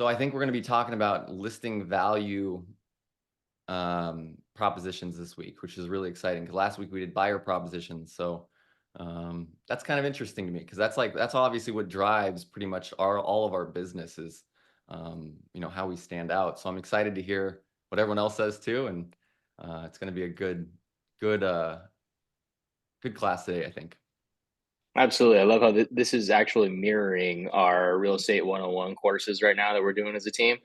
So I think we're going to be talking about listing value propositions this week, which is really exciting because last week we did buyer propositions. So that's kind of interesting to me because that's obviously what drives pretty much all of our businesses. How we stand out. So I'm excited to hear what everyone else says too, and it's going to be a good good class today, I think. Absolutely. I love how this is actually mirroring our real estate 101 courses right now that we're doing as a team.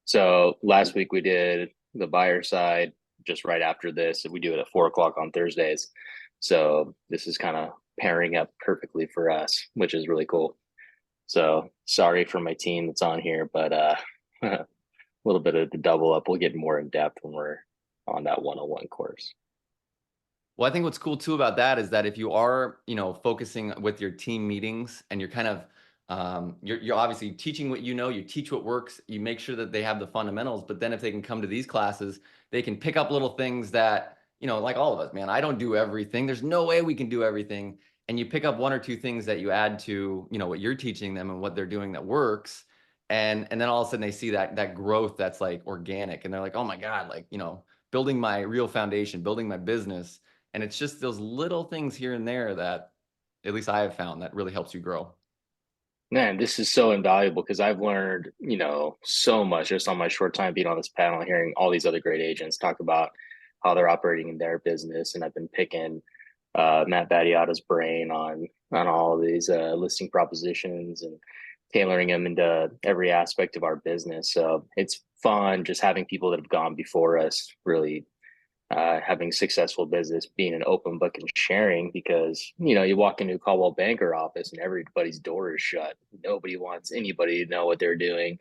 So last week we did the buyer side just right after this. We do it at 4 o'clock on Thursdays. So this is kind of pairing up perfectly for us, which is really cool. So sorry for my team that's on here, but a little bit of the double up. We'll get more in depth when we're on that 101 course. Well, I think what's cool too about that is that if you are, focusing with your team meetings and you're kind of, you're obviously teaching what you know, you teach what works, you make sure that they have the fundamentals, but then if they can come to these classes, they can pick up little things that, like all of us, man, I don't do everything. There's no way we can do everything. And you pick up one or two things that you add to, what you're teaching them and what they're doing that works. And then all of a sudden they see that growth that's like organic and they're like, oh my God, like, building my real foundation, building my business. And it's just those little things here and there that at least I have found that really helps you grow. Man, this is so invaluable because I've learned, so much just on my short time being on this panel, hearing all these other great agents talk about how they're operating in their business. And I've been picking Matt Battiotta's brain on all of these listing propositions and tailoring them into every aspect of our business. So it's fun just having people that have gone before us really having successful business, being an open book and sharing because, you walk into a Caldwell Banker office and everybody's door is shut. Nobody wants anybody to know what they're doing.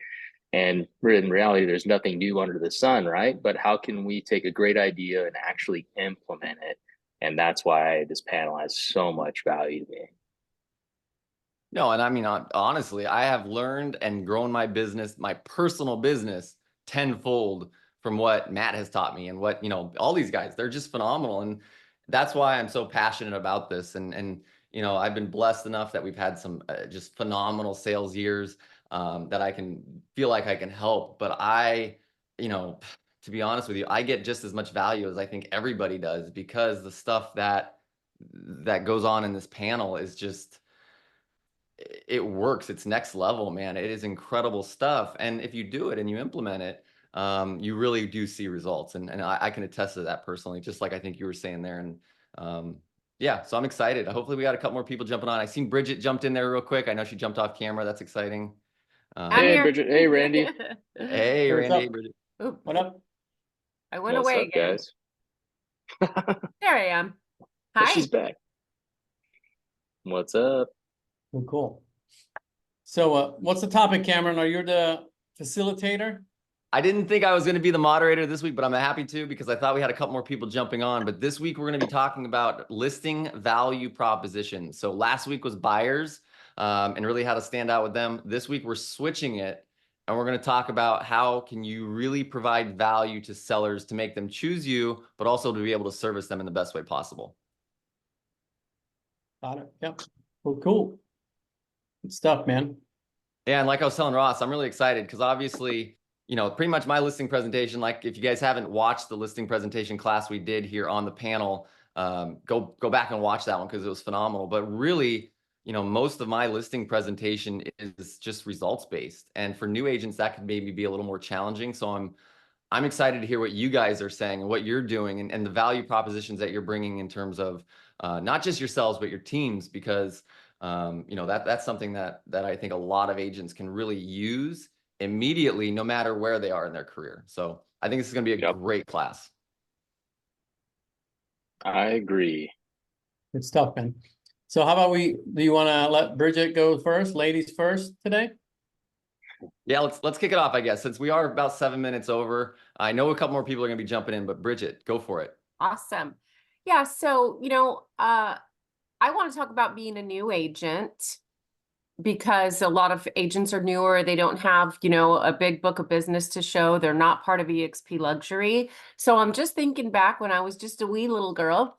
And in reality, there's nothing new under the sun, right? But how can we take a great idea and actually implement it? And that's why this panel has so much value to me. No, and I mean, honestly, I have learned and grown my business, my personal business, tenfold from what Matt has taught me and what, all these guys, they're just phenomenal. And that's why I'm so passionate about this. And I've been blessed enough that we've had some just phenomenal sales years that I can feel like I can help. But to be honest with you, I get just as much value as I think everybody does because the stuff that goes on in this panel is just it works. It's next level, man. It is incredible stuff. And if you do it and you implement it, you really do see results. And I can attest to that personally, just like I think you were saying there. And yeah, so I'm excited. Hopefully we got a couple more people jumping on. I seen Bridget jumped in there real quick. I know she jumped off camera. That's exciting. I'm Hey, here. Bridget. Hey, Randy. Hey, Hey, what's Randy. Hey, up? Bridget. Oop, What up? I went What's away up, again. guys? There I am. Hi. She's back. What's up? Cool. So, what's the topic, Cameron? Are you the facilitator? I didn't think I was going to be the moderator this week, but I'm happy to because I thought we had a couple more people jumping on. But this week we're going to be talking about listing value propositions. So last week was buyers and really how to stand out with them. This week we're switching it and we're going to talk about how can you really provide value to sellers to make them choose you, but also to be able to service them in the best way possible. Got it. Yep. Well, cool. Good stuff, man. Yeah, and like I was telling Ross, I'm really excited because obviously, pretty much my listing presentation, like if you guys haven't watched the listing presentation class we did here on the panel, go back and watch that one because it was phenomenal. But really, most of my listing presentation is just results based. And for new agents, that could maybe be a little more challenging. So I'm excited to hear what you guys are saying and what you're doing and the value propositions that you're bringing in terms of not just yourselves, but your teams, because that's something that I think a lot of agents can really use immediately, no matter where they are in their career. So I think this is going to be a great class. I agree. Good stuff, man. So how about do you want to let Bridget go first, ladies first today? Yeah, let's kick it off, I guess, since we are about 7 minutes over. I know a couple more people are going to be jumping in, but Bridget, go for it. Awesome. Yeah. So, I want to talk about being a new agent because a lot of agents are newer. They don't have, a big book of business to show. They're not part of EXP Luxury. So I'm just thinking back when I was just a wee little girl.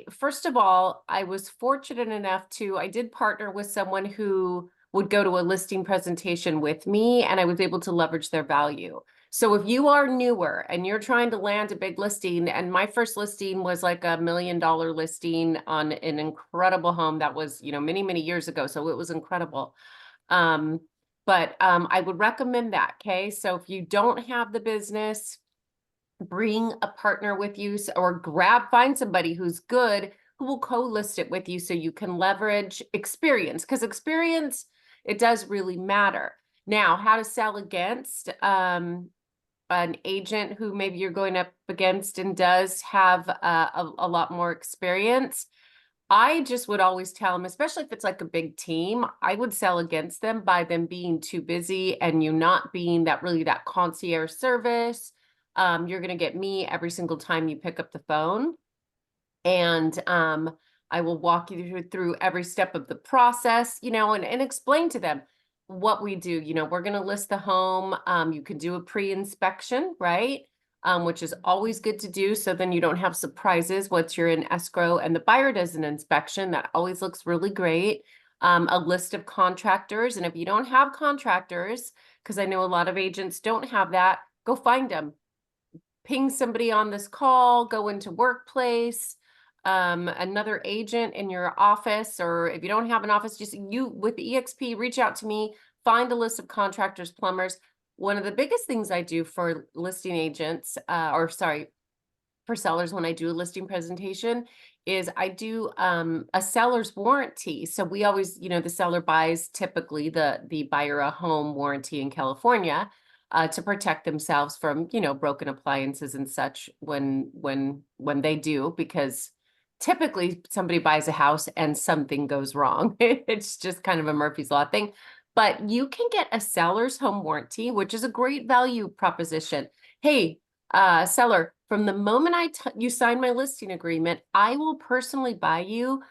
First of all, I was fortunate enough I did partner with someone who would go to a listing presentation with me, and I was able to leverage their value. So if you are newer and you're trying to land a big listing, and my first listing was like $1 million listing on an incredible home that was, you know, many, many years ago. So it was incredible. But I would recommend that. Okay. So if you don't have the business, bring a partner with you, or find somebody who's good, who will co-list it with you, so you can leverage experience, because experience, it does really matter. Now, how to sell against an agent who maybe you're going up against and does have a lot more experience. I just would always tell them, especially if it's like a big team, I would sell against them by them being too busy and you not being that concierge service. You're going to get me every single time you pick up the phone. And I will walk you through every step of the process, you know, and explain to them what we do. You know, we're going to list the home. You can do a pre-inspection, right? Which is always good to do. So then you don't have surprises once you're in escrow and the buyer does an inspection. That always looks really great. A list of contractors. And if you don't have contractors, because I know a lot of agents don't have that, go find them. Ping somebody on this call, go into Workplace, another agent in your office, or if you don't have an office, just you with EXP, reach out to me, find a list of contractors, plumbers. One of the biggest things I do for listing agents, for sellers when I do a listing presentation, is I do a seller's warranty. So we always, you know, the seller buys typically the buyer a home warranty in California to protect themselves from, you know, broken appliances and such when they do, because typically somebody buys a house and something goes wrong. It's just kind of a Murphy's Law thing. But you can get a seller's home warranty, which is a great value proposition. Hey, seller, from the moment you sign my listing agreement, I will personally buy you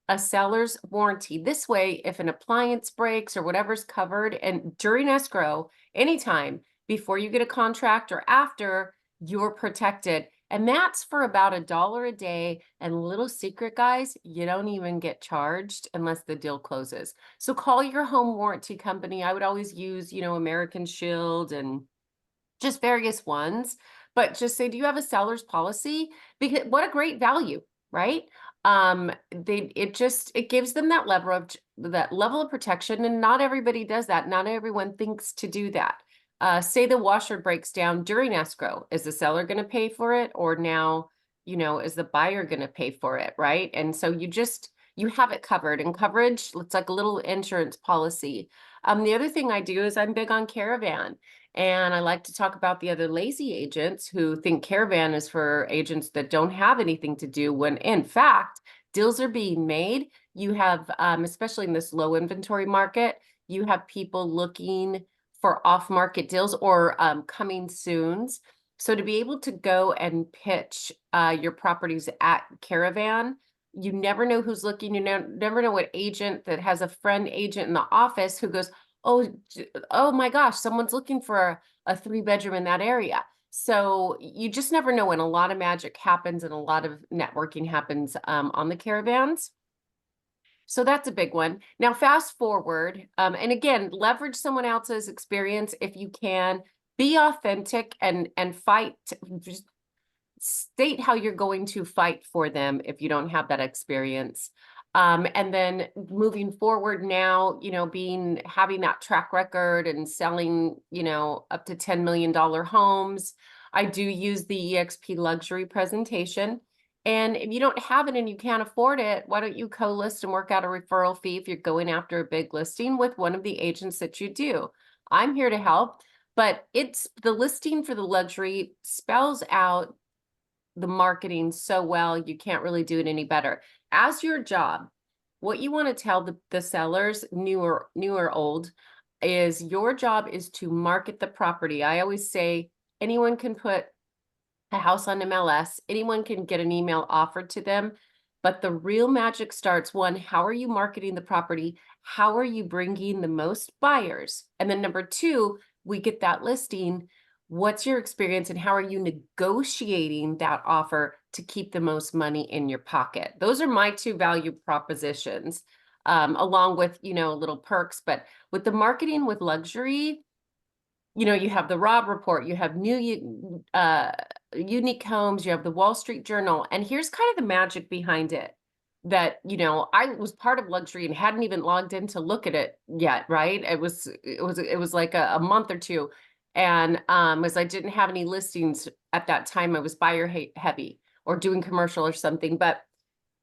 a seller's warranty. This way, if an appliance breaks or whatever's covered, and during escrow, anytime before you get a contract or after, you're protected. And that's for about $1 a day. And little secret, guys, you don't even get charged unless the deal closes. So call your home warranty company. I would always use, you know, American Shield and just various ones, but just say, do you have a seller's policy? Because what a great value, right? It gives them that level of protection, and not everybody does that. Not everyone thinks to do that. Say the washer breaks down during escrow. Is the seller going to pay for it? Or now, you know, is the buyer going to pay for it? Right. And so you have it covered, and coverage, it's like a little insurance policy. The other thing I do is I'm big on Caravan, and I like to talk about the other lazy agents who think Caravan is for agents that don't have anything to do, when in fact, deals are being made. You have, especially in this low inventory market, you have people looking for off-market deals or coming soons. So to be able to go and pitch your properties at Caravan, you never know who's looking. You never know what agent that has a friend agent in the office who goes, oh my gosh, someone's looking for a 3-bedroom in that area. So you just never know when a lot of magic happens and a lot of networking happens on the Caravans. So that's a big one. Now, fast forward, and again, leverage someone else's experience if you can. Be authentic and fight. Just state how you're going to fight for them if you don't have that experience. And then moving forward now, you know, having that track record and selling, you know, up to $10 million homes. I do use the EXP luxury presentation. And if you don't have it and you can't afford it, why don't you co-list and work out a referral fee if you're going after a big listing with one of the agents that you do? I'm here to help, but it's the listing for the luxury spells out the marketing so well, you can't really do it any better. As your job, what you want to tell the sellers, new or old, is your job is to market the property. I always say anyone can put a house on MLS, anyone can get an email offered to them, but the real magic starts, one, how are you marketing the property? How are you bringing the most buyers? And then number two, we get that listing. What's your experience and how are you negotiating that offer to keep the most money in your pocket? Those are my 2 value propositions. along with, you know, little perks. But with the marketing with luxury, you know, you have the Robb Report, you have Unique Homes, you have the Wall Street Journal, and here's kind of the magic behind it. That, you know, I was part of luxury and hadn't even logged in to look at it yet, right? It was like a month or two. And as I didn't have any listings at that time, I was buyer heavy or doing commercial or something. But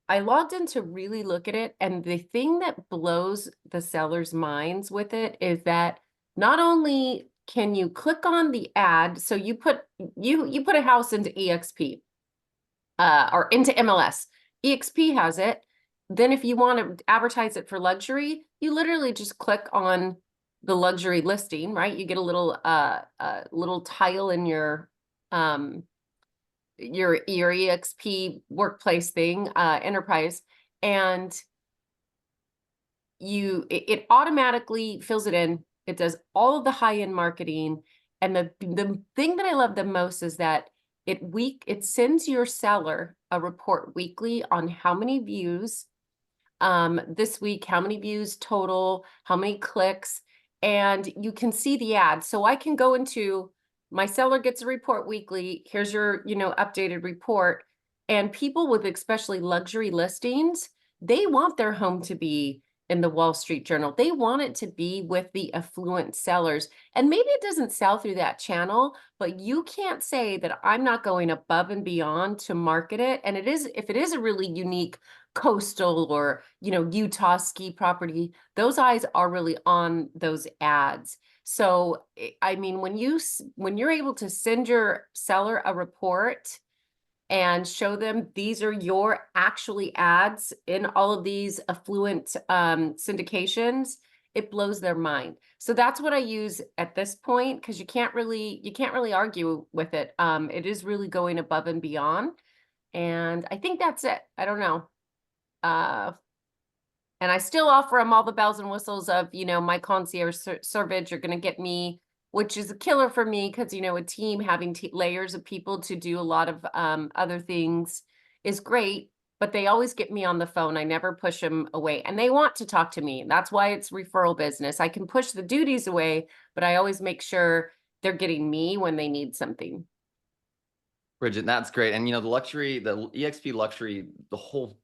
I logged in to really look at it. And the thing that blows the sellers' minds with it is that not only can you click on the ad, so you put a house into EXP or into MLS. EXP has it. Then if you want to advertise it for luxury, you literally just click on the luxury listing, right? You get a little tile in your EXP workplace thing, enterprise, and it automatically fills it in. It does all of the high-end marketing. And the thing that I love the most is that it sends your seller a report weekly on how many views this week, how many views total, how many clicks, and you can see the ad. So I can go into my seller gets a report weekly. Here's your, you know, updated report. And people with especially luxury listings, they want their home to be in the Wall Street Journal. They want it to be with the affluent sellers. And maybe it doesn't sell through that channel, but you can't say that I'm not going above and beyond to market it. And if it is a really unique coastal or, you know, Utah ski property, those eyes are really on those ads. So, I mean, when you're able to send your seller a report and show them these are your actually ads in all of these affluent syndications, it blows their mind. So that's what I use at this point, because you can't really argue with it. It is really going above and beyond. And I think that's it. I don't know. And I still offer them all the bells and whistles of, you know, my concierge service. You're going to get me, which is a killer for me because, you know, a team having layers of people to do a lot of other things is great, but they always get me on the phone. I never push them away, and they want to talk to me. That's why it's referral business. I can push the duties away, but I always make sure they're getting me when they need something. Bridget, that's great. And, you know, the EXP luxury, the whole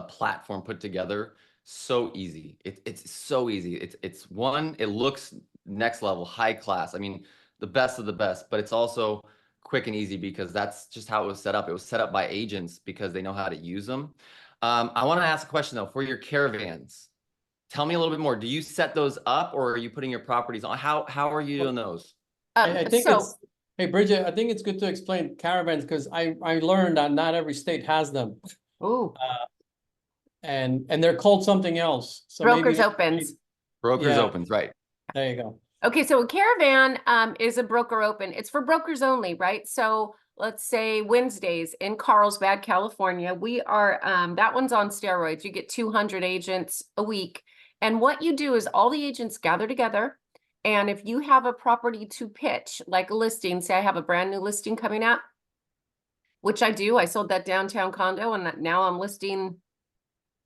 platform put together, so easy. It's so easy. It looks next level, high class. I mean, the best of the best, but it's also quick and easy because that's just how it was set up. It was set up by agents because they know how to use them. I want to ask a question though, for your caravans. Tell me a little bit more. Do you set those up or are you putting your properties on? How are you doing those? I think hey, Bridget, I think it's good to explain caravans because I learned that not every state has them. Oh, and they're called something else. So Brokers maybe Opens. Brokers Opens, right? There you go. Okay, so a caravan is a broker open. It's for brokers only, right? So let's say Wednesdays in Carlsbad, California, we are that one's on steroids. You get 200 agents a week. And what you do is all the agents gather together. And if you have a property to pitch, like a listing, say I have a brand new listing coming up, which I do. I sold that downtown condo and now I'm listing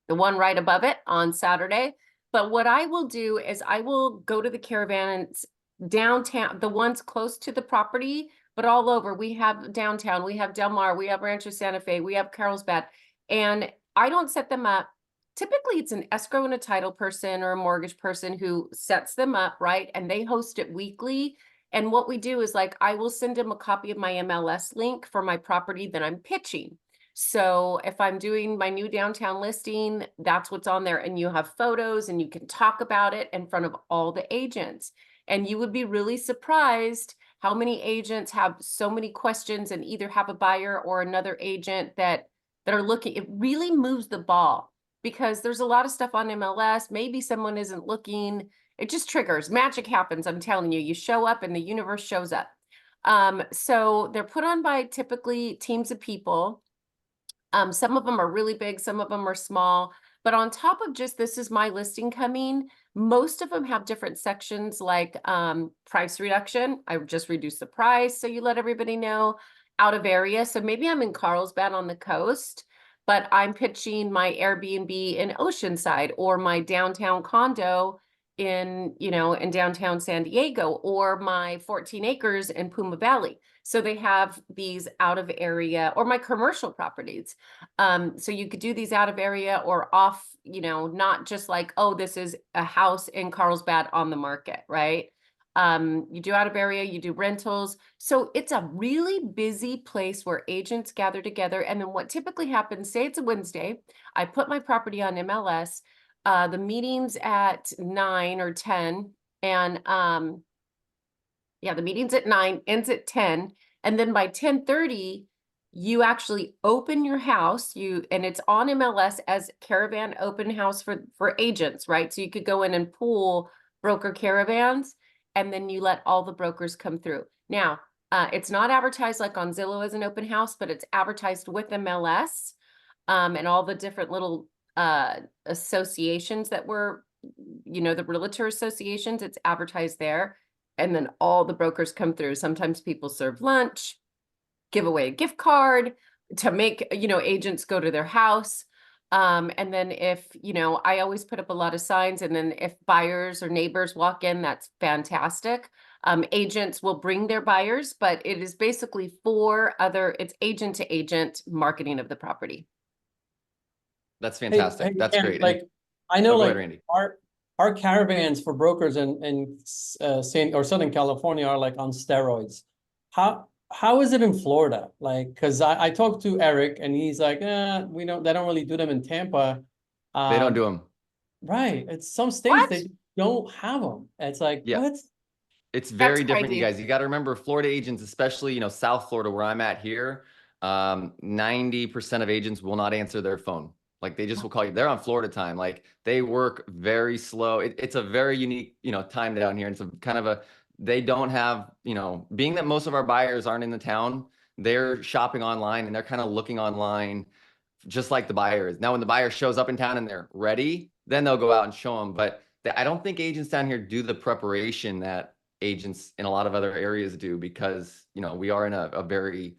the one right above it on Saturday. But what I will do is I will go to the caravans downtown, the ones close to the property, but all over. We have downtown, we have Del Mar, we have Rancho Santa Fe, we have Carlsbad, and I don't set them up. Typically, it's an escrow and a title person or a mortgage person who sets them up, right? And they host it weekly. And what we do is like, I will send them a copy of my MLS link for my property that I'm pitching. So if I'm doing my new downtown listing, that's what's on there. And you have photos and you can talk about it in front of all the agents. And you would be really surprised how many agents have so many questions and either have a buyer or another agent that are looking. It really moves the ball because there's a lot of stuff on MLS. Maybe someone isn't looking. It just triggers. Magic happens. I'm telling you, you show up and the universe shows up. So they're put on by typically teams of people. Some of them are really big, some of them are small, but on top of just this is my listing coming, most of them have different sections like price reduction. I just reduced the price, so you let everybody know. Out of area, so maybe I'm in Carlsbad on the coast, but I'm pitching my Airbnb in Oceanside or my downtown condo in, you know, in downtown San Diego, or my 14 acres in Puma Valley. So they have these out of area, or my commercial properties. So you could do these out of area or off, you know, not just like, oh, this is a house in Carlsbad on the market, right? You do out of area, you do rentals. So it's a really busy place where agents gather together. And then what typically happens, say it's a Wednesday, I put my property on MLS, the meeting's at 9 or 10, and yeah, the meeting's at 9, ends at 10, and then by 10:30, you actually open your house, and it's on MLS as Caravan Open House for agents, right? So you could go in and pool broker caravans, and then you let all the brokers come through. Now, it's not advertised like on Zillow as an open house, but it's advertised with MLS, and all the different little associations that were, you know, the realtor associations, it's advertised there. And then all the brokers come through. Sometimes people serve lunch, give away a gift card to make, you know, agents go to their house. And then if, you know, I always put up a lot of signs, and then if buyers or neighbors walk in, that's fantastic. Agents will bring their buyers, but it is basically it's agent to agent marketing of the property. That's Hey, fantastic. hey, That's and, great. like, I know, go like, ahead, Randy. our caravans for brokers in Southern California are like on steroids. How is it in Florida? Like, because I talked to Eric and he's like, they don't really do them in Tampa. They don't do them. Right. It's some states What? they don't have them. It's like, Yeah. what? It's very different, crazy. you guys. You got to remember, Florida agents, especially, you know, South Florida, where I'm at here, 90% of agents will not answer their phone. Like, they just will call you. They're on Florida time. Like, they work very slow. It's a very unique, you know, time down here. And it's a kind of they don't have, you know, being that most of our buyers aren't in the town, they're shopping online and they're kind of looking online just like the buyer is. Now, when the buyer shows up in town and they're ready, then they'll go out and show them. But I don't think agents down here do the preparation that agents in a lot of other areas do, because, you know, we are in a very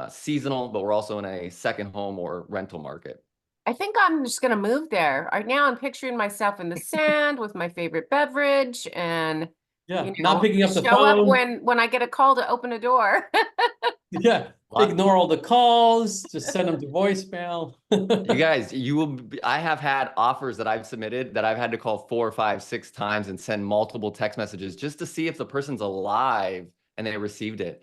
seasonal, but we're also in a second home or rental market. I think I'm just gonna move there. Right now, I'm picturing myself in the sand with my favorite beverage, and Yeah, you not know, picking up the show up phone. when I get a call to open a door. Yeah, ignore all the calls, just send them to voicemail. You guys, I have had offers that I've submitted that I've had to call 4, 5, 6 times and send multiple text messages just to see if the person's alive and they received it.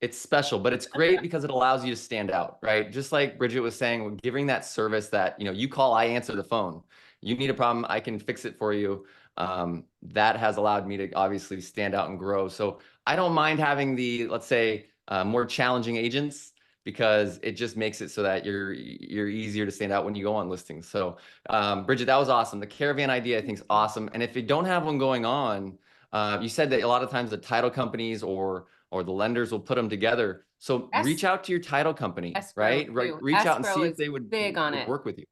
It's special, but it's great because it allows you to stand out, right? Just like Bridget was saying, giving that service that, you know, you call, I answer the phone. You need a problem, I can fix it for you. That has allowed me to obviously stand out and grow. So I don't mind having the, let's say, more challenging agents, because it just makes it so that you're easier to stand out when you go on listings. So Bridget, that was awesome. The caravan idea, I think, is awesome. And if you don't have one going on, you said that a lot of times the title companies or the lenders will put them together. So reach out to your title company, right? Reach out and see if they would big on it. work with you.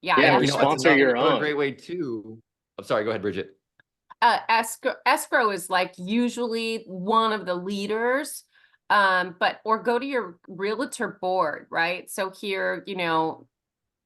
Yeah, Yeah, you know, sponsor your another own. great way too. I'm sorry, go ahead, Bridget. Escrow is like usually one of the leaders, or go to your realtor board, right? So here, you know,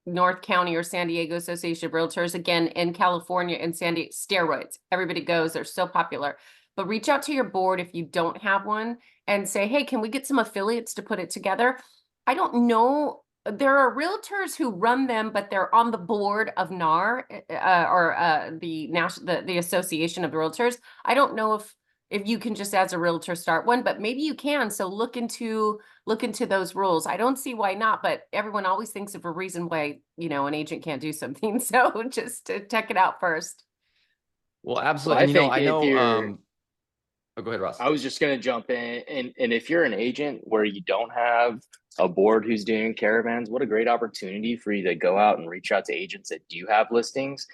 North County or San Diego Association of Realtors, again, in California and San Diego, steroids, everybody goes, they're so popular. But reach out to your board if you don't have one and say, hey, can we get some affiliates to put it together? I don't know. There are realtors who run them, but they're on the board of NAR or the Association of Realtors. I don't know if you can just as a realtor start one, but maybe you can. So look into those rules. I don't see why not, but everyone always thinks of a reason why, you know, an agent can't do something. So just to check it out first. Well, absolutely. Well, And, you know, I I think if know. you're, Oh, go ahead, Ross. I was just going to jump in, and if you're an agent where you don't have a board who's doing caravans, what a great opportunity for you to go out and reach out to agents that do have listings,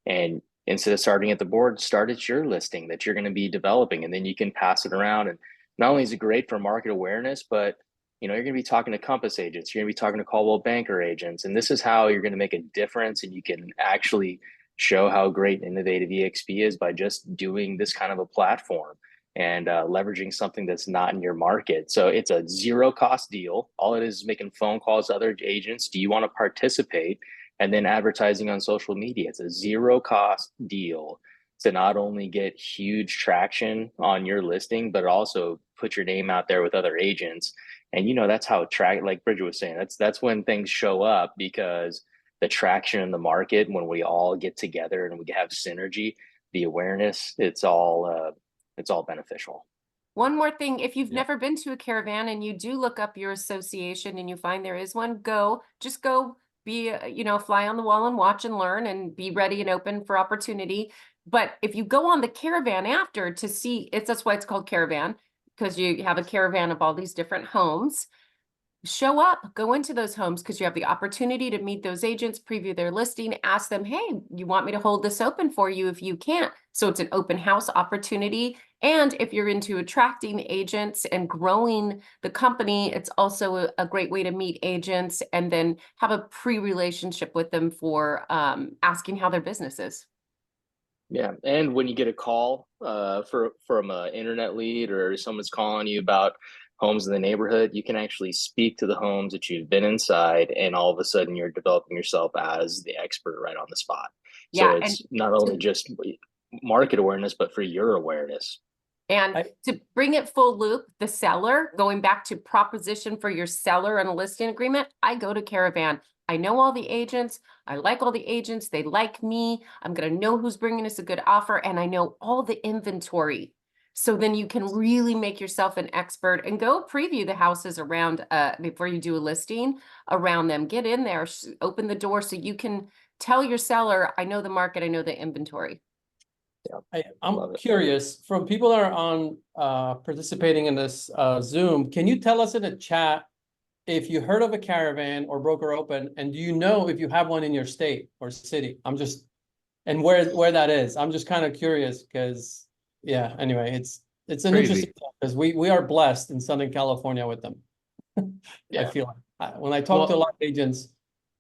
and instead of starting at the board, start at your listing that you're going to be developing, and then you can pass it around. And not only is it great for market awareness, but you know, you're going to be talking to Compass agents, you're going to be talking to Coldwell Banker agents, and this is how you're going to make a difference, and you can actually show how great and innovative EXP is by just doing this kind of a platform. and leveraging something that's not in your market. So it's a zero cost deal. All it is making phone calls to other agents. Do you want to participate? And then advertising on social media. It's a zero cost deal to not only get huge traction on your listing, but also put your name out there with other agents. And that's how like Bridget was saying, that's when things show up, because the traction in the market, when we all get together and we have synergy, the awareness, it's all beneficial. One more thing, if you've Yeah. never been to a caravan and you do look up your association and you find there is one, just go be, fly on the wall and watch and learn and be ready and open for opportunity. But if you go on the caravan after to see, that's why it's called caravan, because you have a caravan of all these different homes. Show up, go into those homes, because you have the opportunity to meet those agents, preview their listing, ask them, hey, you want me to hold this open for you if you can't? So it's an open house opportunity. And if you're into attracting agents and growing the company, it's also a great way to meet agents and then have a pre-relationship with them for asking how their business is. Yeah, and when you get a call from an internet lead, or someone's calling you about homes in the neighborhood, you can actually speak to the homes that you've been inside, and all of a sudden you're developing yourself as the expert right on the spot. So Yeah, it's not only just market awareness, but for your awareness. And to bring it full loop, the seller, going back to proposition for your seller and a listing agreement, I go to Caravan. I know all the agents. I like all the agents. They like me. I'm going to know who's bringing us a good offer, and I know all the inventory. So then you can really make yourself an expert and go preview the houses around before you do a listing around them. Get in there, open the door so you can tell your seller, I know the market, I know the inventory. I'm curious, from people that are on participating in this Zoom, can you tell us in the chat if you heard of a caravan or broker open, and do you know if you have one in your state or city? And where that is. I'm just kind of curious because, yeah, anyway, it's an Crazy. interesting, because we are blessed in Southern California with them. I feel like when I talk to a lot of agents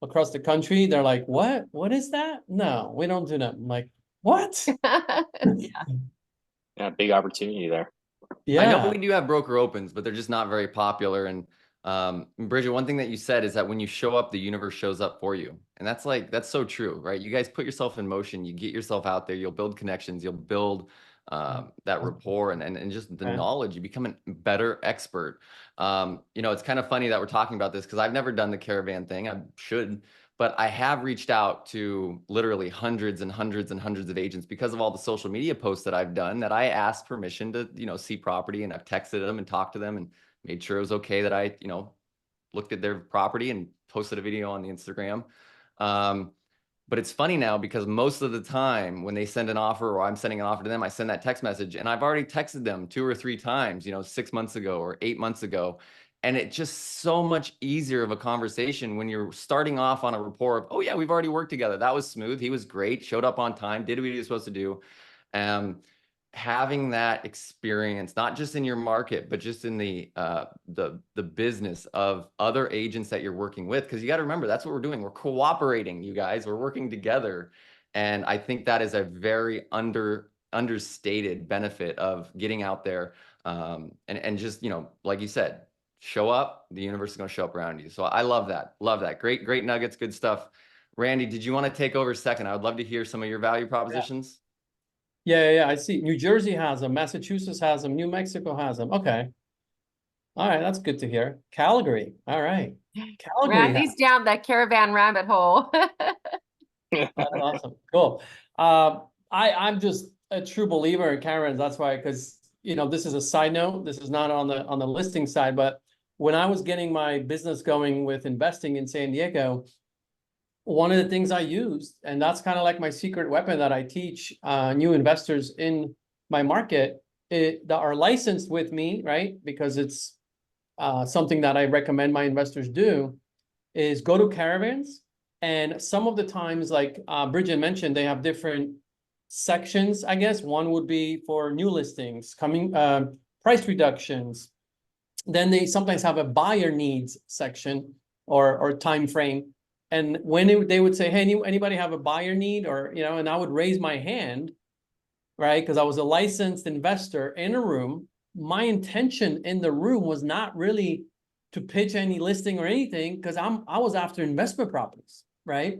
across the country, they're like, what is that? No, we don't do that. I'm like, what? Yeah, big opportunity there. I know Yeah. we do have broker opens, but they're just not very popular. And Bridget, one thing that you said is that when you show up, the universe shows up for you. And that's so true, right? You guys put yourself in motion, you get yourself out there, you'll build connections, you'll build that rapport and just the knowledge. You become a better expert. It's kind of funny that we're talking about this because I've never done the caravan thing. I should, but I have reached out to literally hundreds and hundreds and hundreds of agents because of all the social media posts that I've done, that I asked permission to, see property, and I've texted them and talked to them and made sure it was okay that I, looked at their property and posted a video on the Instagram. But it's funny now because most of the time when they send an offer or I'm sending an offer to them, I send that text message, and I've already texted them 2 or 3 times, 6 months ago or 8 months ago. And it's just so much easier of a conversation when you're starting off on a rapport of, oh yeah, we've already worked together. That was smooth. He was great. Showed up on time, did what he was supposed to do. Having that experience, not just in your market, but just in the business of other agents that you're working with, because you got to remember, that's what we're doing. We're cooperating, you guys. We're working together. And I think that is a very understated benefit of getting out there and just, like you said, show up, the universe is going to show up around you. So I love that. Love that. Great nuggets. Good stuff. Randy, did you want to take over second? I would love to hear some of your value propositions. Yeah, I see. New Jersey has them. Massachusetts has them. New Mexico has them. Okay. All right, that's good to hear. Calgary. All right. Calgary. Randy's down the caravan rabbit hole. That's awesome. Cool. I'm just a true believer in caravans. That's why, because this is a side note. This is not on the listing side, but when I was getting my business going with investing in San Diego, one of the things I used, and that's kind of like my secret weapon that I teach new investors in my market that are licensed with me, right? Because it's something that I recommend my investors do, is go to caravans. And some of the times, like Bridget mentioned, they have different sections, I guess. One would be for new listings, price reductions. Then they sometimes have a buyer needs section or time frame. And when they would say, hey, anybody have a buyer need, or, and I would raise my hand, right? Because I was a licensed investor in a room. My intention in the room was not really to pitch any listing or anything, because I was after investment properties, right?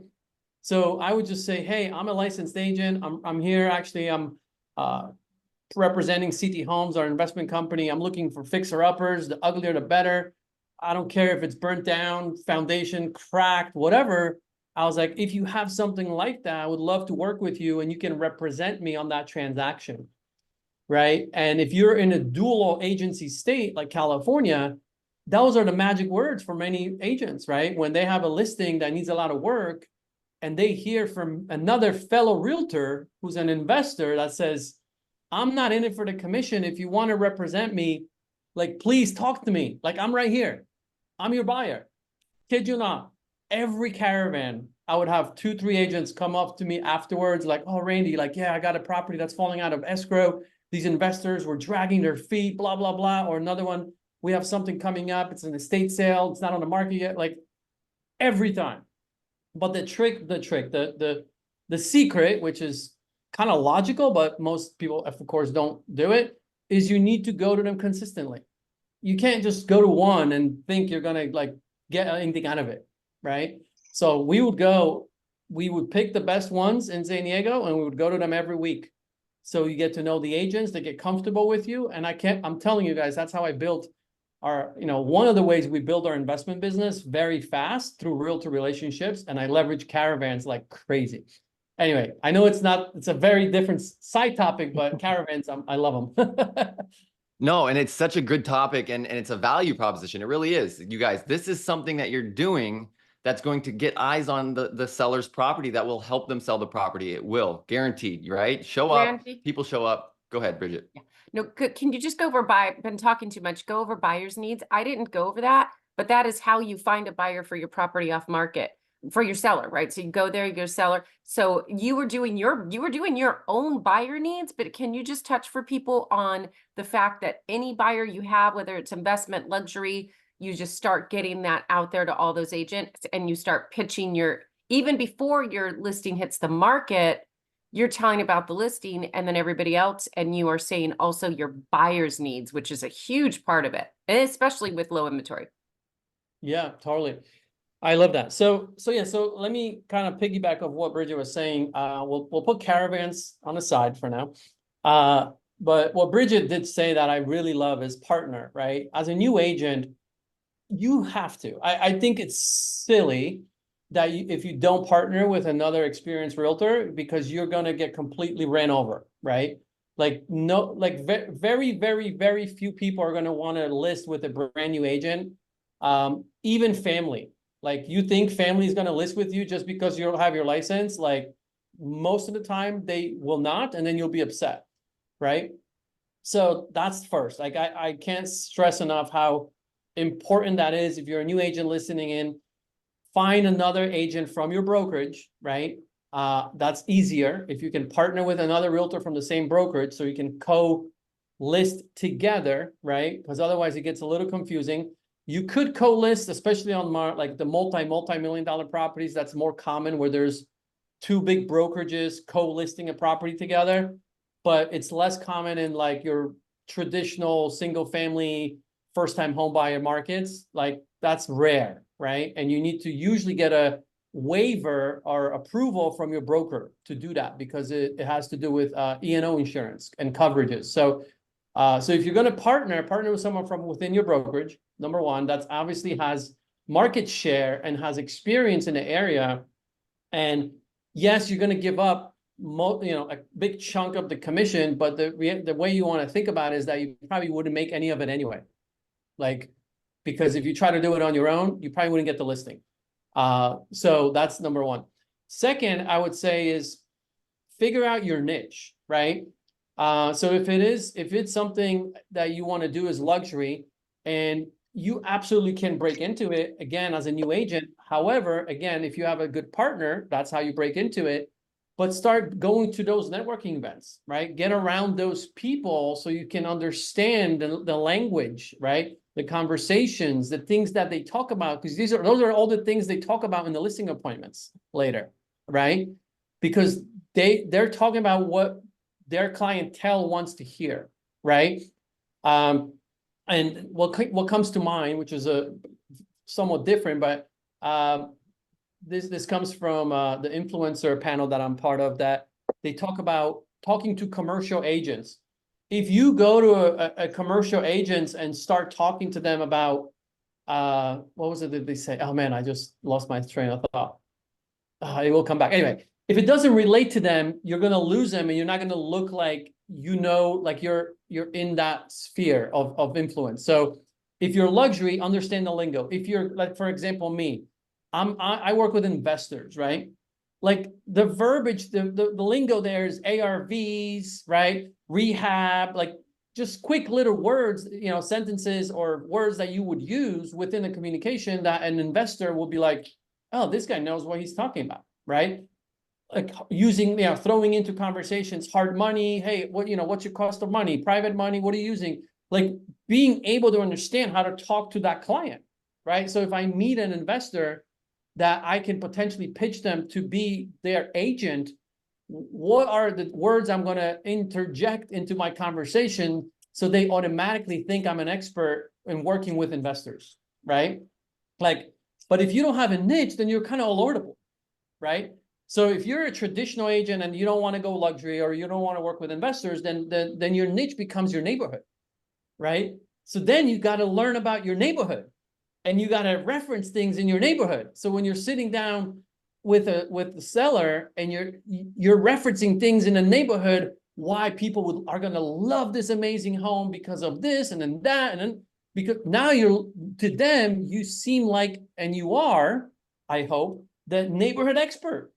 So I would just say, hey, I'm a licensed agent. I'm here. Actually, I'm representing CT Homes, our investment company. I'm looking for fixer-uppers. The uglier, the better. I don't care if it's burnt down, foundation cracked, whatever. I was like, if you have something like that, I would love to work with you and you can represent me on that transaction, right? And if you're in a dual agency state like California, those are the magic words for many agents, right? When they have a listing that needs a lot of work and they hear from another fellow realtor who's an investor that says, I'm not in it for the commission. If you want to represent me, like, please talk to me. Like, I'm right here. I'm your buyer. Kid you not. Every caravan, I would have 2-3 agents come up to me afterwards, like, oh, Randy, like, yeah, I got a property that's falling out of escrow. These investors were dragging their feet, blah, blah, blah. Or another one, we have something coming up. It's an estate sale. It's not on the market yet. Like, every time. But the secret, which is kind of logical, but most people, of course, don't do it, is you need to go to them consistently. You can't just go to one and think you're gonna like get anything out of it, right? So we would pick the best ones in San Diego and we would go to them every week. So you get to know the agents, they get comfortable with you. And I'm telling you guys, that's how I built our, one of the ways we build our investment business very fast through realtor relationships. And I leverage caravans like crazy. Anyway, I know it's a very different side topic, but caravans, I love them. No, and it's such a good topic and it's a value proposition. It really is. You guys, this is something that you're doing that's going to get eyes on the seller's property that will help them sell the property. It will, guaranteed, right? Show up, Randy? people show up. Go ahead, Bridget. No, can you just go over been talking too much, go over buyer's needs? I didn't go over that, but that is how you find a buyer for your property off market, for your seller, right? So you go there, you go seller. So you were doing your own buyer needs, but can you just touch for people on the fact that any buyer you have, whether it's investment, luxury, you just start getting that out there to all those agents and you start pitching even before your listing hits the market, you're telling about the listing and then everybody else, and you are saying also your buyer's needs, which is a huge part of it, and especially with low inventory. Yeah, totally. I love that. So let me kind of piggyback of what Bridget was saying. We'll put caravans on the side for now. But what Bridget did say that I really love is partner, right? As a new agent, you have to. I think it's silly that if you don't partner with another experienced realtor, because you're going to get completely ran over, right? Like very, very, very few people are going to want to list with a brand new agent, even family. Like, you think family is going to list with you just because you don't have your license? Like, most of the time they will not, and then you'll be upset, right? So that's first. Like, I can't stress enough how important that is. If you're a new agent listening in, find another agent from your brokerage, right? That's easier if you can partner with another realtor from the same brokerage, so you can co-list together, right? Because otherwise it gets a little confusing. You could co-list, especially on like the multi-million-dollar properties. That's more common, where there's 2 big brokerages co-listing a property together. But it's less common in like your traditional single-family first-time home buyer markets. Like, that's rare, right? And you need to usually get a waiver or approval from your broker to do that, because it has to do with E&O insurance and coverages. So if you're going to partner with someone from within your brokerage, number one, that's obviously has market share and has experience in the area. And yes, you're going to give up a big chunk of the commission, but the way you want to think about it is that you probably wouldn't make any of it anyway. Like, because if you try to do it on your own, you probably wouldn't get the listing. So that's number one. Second, I would say, is figure out your niche, right? So if it's something that you want to do as luxury, and you absolutely can break into it again as a new agent. However, again, if you have a good partner, that's how you break into it. But start going to those networking events, right? Get around those people so you can understand the language, right? The conversations, the things that they talk about, because those are all the things they talk about in the listing appointments later, right? Because they're talking about what their clientele wants to hear, right? And what comes to mind, which is a somewhat different, but this comes from the influencer panel that I'm part of, that they talk about talking to commercial agents. If you go to a commercial agents and start talking to them about what was it that they say? Oh man, I just lost my train of thought. It will come back. Anyway, if it doesn't relate to them, you're gonna lose them, and you're not gonna look like like you're in that sphere of influence. So if you're luxury, understand the lingo. If you're like, for example, me, I work with investors, right? Like the verbiage, the lingo there is ARVs, right? Rehab, like just quick little words, sentences or words that you would use within a communication that an investor will be like, oh, this guy knows what he's talking about, right? Like using, throwing into conversations, hard money. Hey, what's your cost of money? Private money, what are you using? Like being able to understand how to talk to that client, right? So if I meet an investor that I can potentially pitch them to be their agent, what are the words I'm going to interject into my conversation so they automatically think I'm an expert in working with investors, right? Like, but if you don't have a niche, then you're kind of allordable, right? So if you're a traditional agent and you don't want to go luxury, or you don't want to work with investors, then your niche becomes your neighborhood, right? So then you got to learn about your neighborhood, and you got to reference things in your neighborhood. So when you're sitting down with the seller and you're referencing things in the neighborhood, why people are going to love this amazing home because of this and then that, and then because now to them you seem like, and you are, I hope, the neighborhood expert.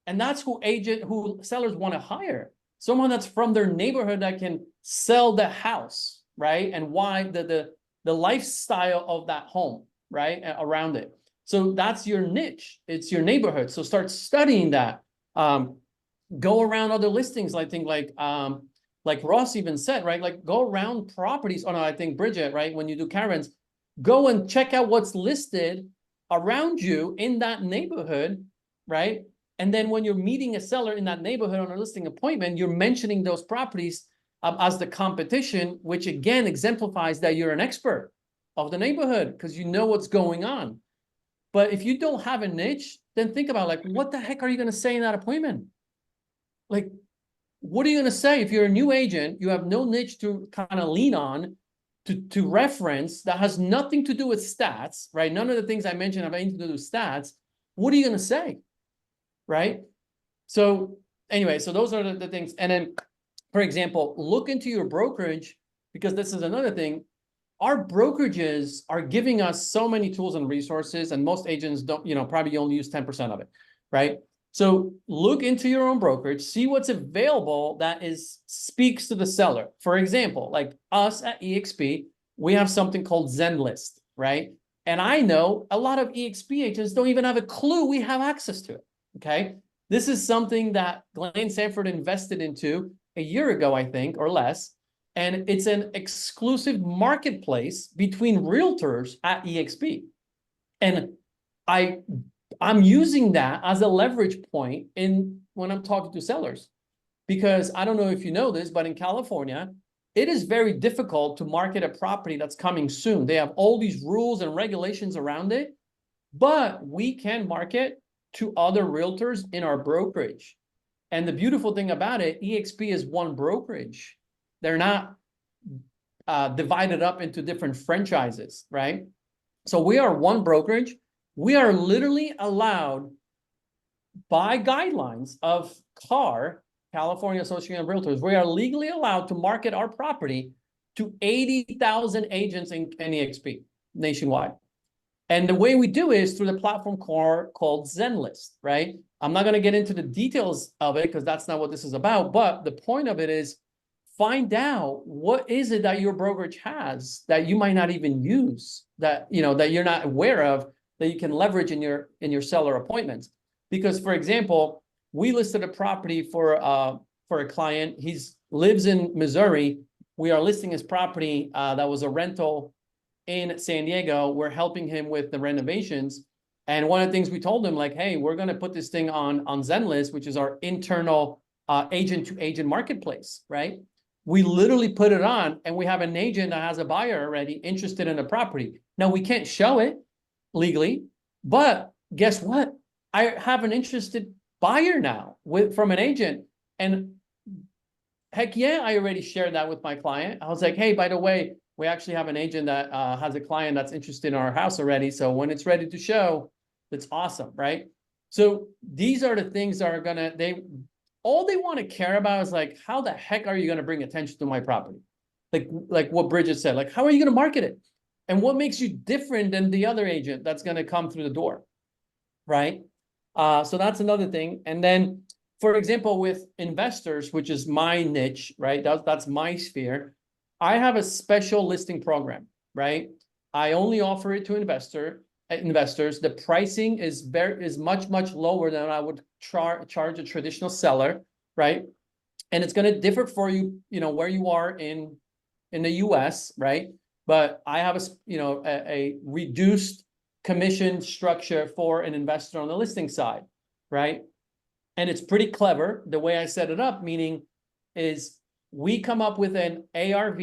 And that's who sellers want to hire. Someone that's from their neighborhood that can sell the house, right? And why the lifestyle of that home, right? Around it. So that's your niche. It's your neighborhood. So start studying that. Go around other listings. I think like Ross even said, right? Like go around properties. Oh no, I think Bridget, right? When you do caravans, go and check out what's listed around you in that neighborhood, right? And then when you're meeting a seller in that neighborhood on a listing appointment, you're mentioning those properties as the competition, which again exemplifies that you're an expert of the neighborhood because you know what's going on. But if you don't have a niche, then think about like, what the heck are you going to say in that appointment? Like, what are you going to say if you're a new agent? You have no niche to kind of lean on to reference that has nothing to do with stats, right? None of the things I mentioned have anything to do with stats. What are you going to say? Right? So anyway, so those are the things. And then, for example, look into your brokerage, because this is another thing. Our brokerages are giving us so many tools and resources, and most agents don't, probably only use 10% of it, right? So look into your own brokerage, see what's available that speaks to the seller. For example, like us at eXp, we have something called Zenlist, right? And I know a lot of eXp agents don't even have a clue we have access to it. Okay, this is something that Glenn Sanford invested into a year ago, I think, or less. And it's an exclusive marketplace between realtors at eXp. And I'm using that as a leverage point when I'm talking to sellers. Because I don't know if you know this, but in California, it is very difficult to market a property that's coming soon. They have all these rules and regulations around it, but we can market to other realtors in our brokerage. And the beautiful thing about it, eXp is one brokerage. They're not divided up into different franchises, right? So we are one brokerage. We are literally allowed by guidelines of CAR, California Association of Realtors, we are legally allowed to market our property to 80,000 agents in eXp nationwide. And the way we do is through the platform called Zenlist, right? I'm not going to get into the details of it because that's not what this is about. But the point of it is find out what is it that your brokerage has that you might not even use, that that you're not aware of, that you can leverage in your seller appointments. Because, for example, we listed a property for a client. He lives in Missouri. We are listing his property that was a rental in San Diego. We're helping him with the renovations. And one of the things we told him, like, hey, we're going to put this thing on Zenlist, which is our internal agent to agent marketplace, right? We literally put it on and we have an agent that has a buyer already interested in the property. Now we can't show it legally, but guess what? I have an interested buyer now from an agent. And heck yeah, I already shared that with my client. I was like, hey, by the way, we actually have an agent that has a client that's interested in our house already. So when it's ready to show, that's awesome, right? So these are the things that are all they want to care about is like, how the heck are you going to bring attention to my property? Like what Bridget said, like, how are you going to market it? And what makes you different than the other agent that's going to come through the door, right? So that's another thing. And then, for example, with investors, which is my niche, right? That's my sphere. I have a special listing program, right? I only offer it to investors. The pricing is much lower than I would charge a traditional seller, right? And it's going to differ for you, where you are in the US, right? But I have a reduced commission structure for an investor on the listing side, right? And it's pretty clever. The way I set it up, meaning is we come up with an ARV,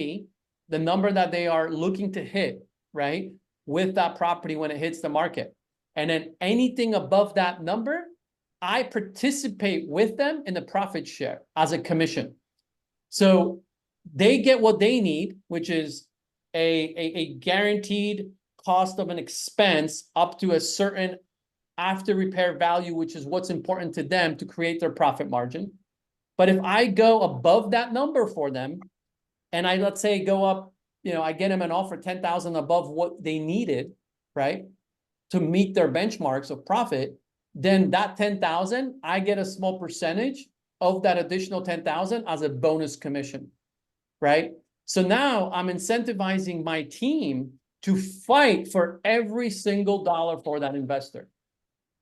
the number that they are looking to hit, right? With that property when it hits the market. And then anything above that number, I participate with them in the profit share as a commission. So they get what they need, which is a guaranteed cost of an expense up to a certain after repair value, which is what's important to them to create their profit margin. But if I go above that number for them, and I, let's say, go up, I get them an offer 10,000 above what they needed, right, to meet their benchmarks of profit, then that 10,000, I get a small percentage of that additional 10,000 as a bonus commission, right? So now I'm incentivizing my team to fight for every single dollar for that investor.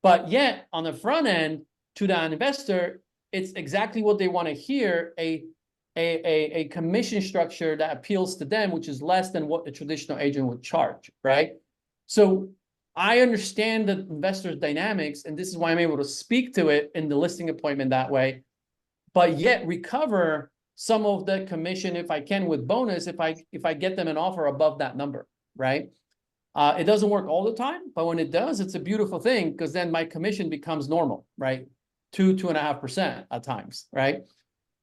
But yet on the front end to that investor, it's exactly what they want to hear, a commission structure that appeals to them, which is less than what a traditional agent would charge, right? So I understand the investor's dynamics, and this is why I'm able to speak to it in the listing appointment that way, but yet recover some of the commission if I can with bonus, if I get them an offer above that number, right? It doesn't work all the time, but when it does, it's a beautiful thing because then my commission becomes normal, right? 2.5% at times, right?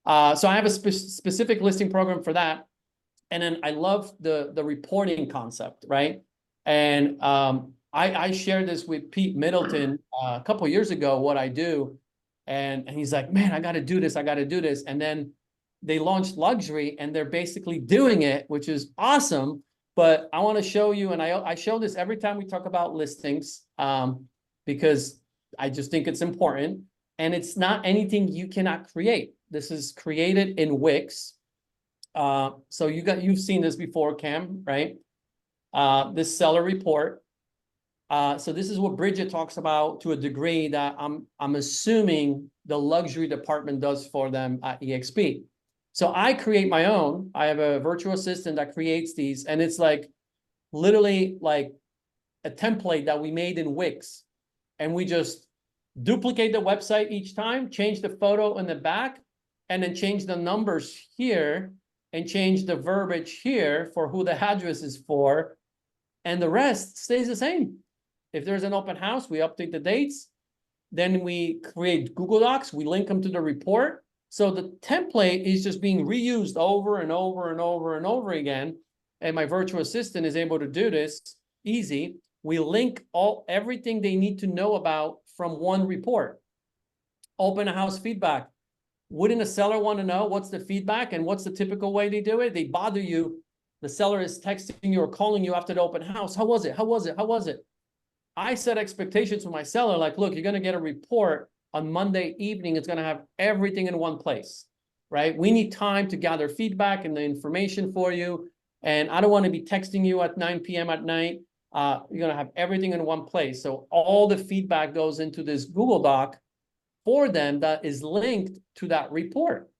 So I have a specific listing program for that. And then I love the reporting concept, right? And I shared this with Pete Middleton a couple of years ago, what I do. And he's like, man, I got to do this. I got to do this. And then they launched Luxury and they're basically doing it, which is awesome. But I want to show you, and I show this every time we talk about listings because I just think it's important. And it's not anything you cannot create. This is created in Wix. So you've seen this before, Cam, right? This seller report. So this is what Bridget talks about to a degree that I'm assuming the luxury department does for them at EXP. So I create my own. I have a virtual assistant that creates these, and it's like literally like a template that we made in Wix, and we just duplicate the website each time, change the photo in the back, and then change the numbers here and change the verbiage here for who the address is for, and the rest stays the same. If there's an open house, we update the dates. Then we create Google Docs. We link them to the report. So the template is just being reused over and over and over and over again. And my virtual assistant is able to do this easy. We link everything they need to know about from one report. Open house feedback. Wouldn't a seller want to know what's the feedback and what's the typical way they do it? They bother you. The seller is texting you or calling you after the open house. How was it? How was it? How was it? I set expectations for my seller, like, look, you're going to get a report on Monday evening. It's going to have everything in one place, right? We need time to gather feedback and the information for you. And I don't want to be texting you at 9 p.m. at night. You're going to have everything in one place. So all the feedback goes into this Google Doc for them that is linked to that report.